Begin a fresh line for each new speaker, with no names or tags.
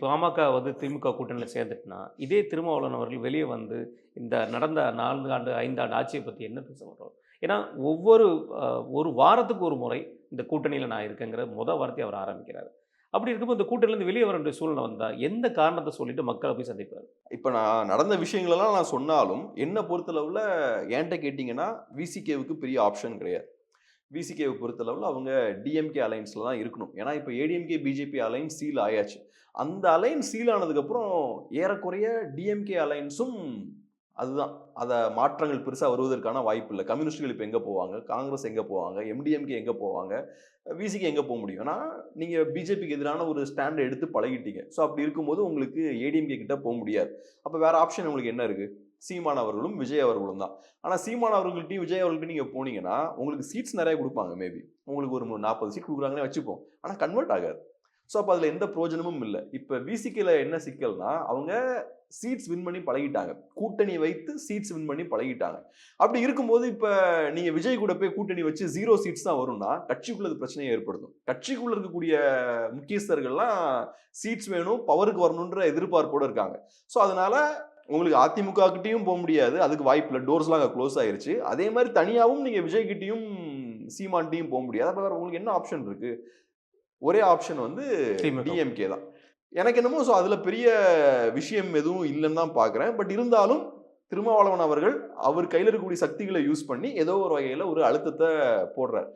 பாமக வந்து திமுக கூட்டணியில சேர்ந்துட்டுனா, இதே திருமாவளவன் அவர்கள் வெளிய வந்து இந்த நடந்த 4 ஆண்டு, 5 ஆண்டு ஆட்சிய பத்தி என்ன பேச வர்றோம்? ஏன்னா, ஒவ்வொரு அ 1 வாரத்துக்கு ஒரு முறை இந்த கூட்டணியில நான் இருக்கேங்கிற வார்த்தைய அவர் ஆரம்பிக்கிறாரு. அப்படி இருக்கும்போது இந்த கூட்டணியிலேருந்து வெளிய வர வேண்டிய சூழ்நிலை வந்தா, எந்த காரணத்த சொல்லிட்டு மக்கள போய் சந்திப்பாரு?
இப்ப நான் நடந்த விஷயங்களெல்லாம் நான் சொன்னாலும், என்ன பொறுத்தளவுல என்ட்ட கேட்டீங்கன்னா, விசிகேவுக்கு பெரிய ஆப்ஷன் கிடையாது. விசிகேவ பொறுத்தளவுல அவங்க டிஎம்கே அலையன்ஸ்ல தான் இருக்கணும். ஏன்னா, இப்ப ஏடிஎம்கே, பிஜேபி அலையன்ஸ் சீல் ஆயாச்சு. அந்த அலையன்ஸ் சீல் ஆனதுக்கப்புறம் ஏறக்குறைய டிஎம்கே அலையன்ஸும் அதுதான். மாற்றங்கள் பெருசா வருவதற்கான வாய்ப்பு இல்ல. கம்யூனிஸ்ட்கள் இப்ப எங்க போவாங்க? காங்கிரஸ் எங்க போவாங்க? எம்டிஎம்கே எங்க போவாங்க? விசிகே எங்க முடியும்? ஆனா, நீங்க பிஜேபிக்கு எதிரான ஒரு ஸ்டாண்ட் எடுத்து பழகிட்டீங்க. ஸோ அப்படி இருக்கும்போது உங்களுக்கு ஏடிஎம்கே கிட்ட முடியாது. அப்ப வேற ஆப்ஷன் உங்களுக்கு என்ன இருக்கு? சீமான் அவர்களும், விஜய் அவர்களும் தான். ஆனா சீமான் அவர்கள்ட்டயும், விஜய் அவர்கள்ட்டயும் நீங்க போனீங்கன்னா, உங்களுக்கு சீட்ஸ் நெறைய குடுப்பாங்க மேபி. உங்களுக்கு ஒரு 40 சீட் குடுக்குறாங்கன்னே வச்சுப்போம். ஆனா கன்வெர்ட் ஆகாது. ஸோ அப்ப அதுல எந்த பிரயோஜனமும் இல்ல. இப்ப விசிகேல என்ன சிக்கல்னா, அவங்க சீட்ஸ் வின் பண்ணி பழகிட்டாங்க. கூட்டணி வைத்து சீட்ஸ் வின் பண்ணி பழகிட்டாங்க. அப்படி இருக்கும்போது இப்ப நீங்க விஜய் கூட போய் கூட்டணி வச்சு 0 சீட்ஸ் தான் வரும்னா, கட்சிக்குள்ள அது பிரச்சனைய ஏற்படுத்தும். கட்சிக்குள்ள இருக்கக்கூடிய முக்கியஸ்தர்கள்லாம் சீட்ஸ் வேணும், பவருக்கு வரணுன்ற எதிர்பார்ப்போட இருக்காங்க. ஸோ அதனால உங்களுக்கு அதிமுக கிட்டயும் முடியாது. அதுக்கு வாய்ப்பு இல்ல. டோர்ஸ்லாம் அங்க குளோஸ் ஆயிருச்சு. அதே மாரி தனியாவும் நீங்க விஜய் கிட்டயும், சீமான்ட்டயும் முடியாது. அப்ப வேற உங்களுக்கு என்ன ஆப்ஷன் இருக்கு? ஒரே ஆப்ஷன் வந்து
திமுக.
டிஎம்கே தான். எனக்கு என்னமோ அதுல பெரிய விஷயம் எதுவும் இல்லன்னு தான் பார்க்கிறேன். பட் இருந்தாலும் திருமாவளவன் அவர்கள், அவர் கையில இருக்கக்கூடிய சக்திகள யூஸ் பண்ணி ஏதோ ஒரு வகையில ஒரு அழுத்தத்த போடுறார்.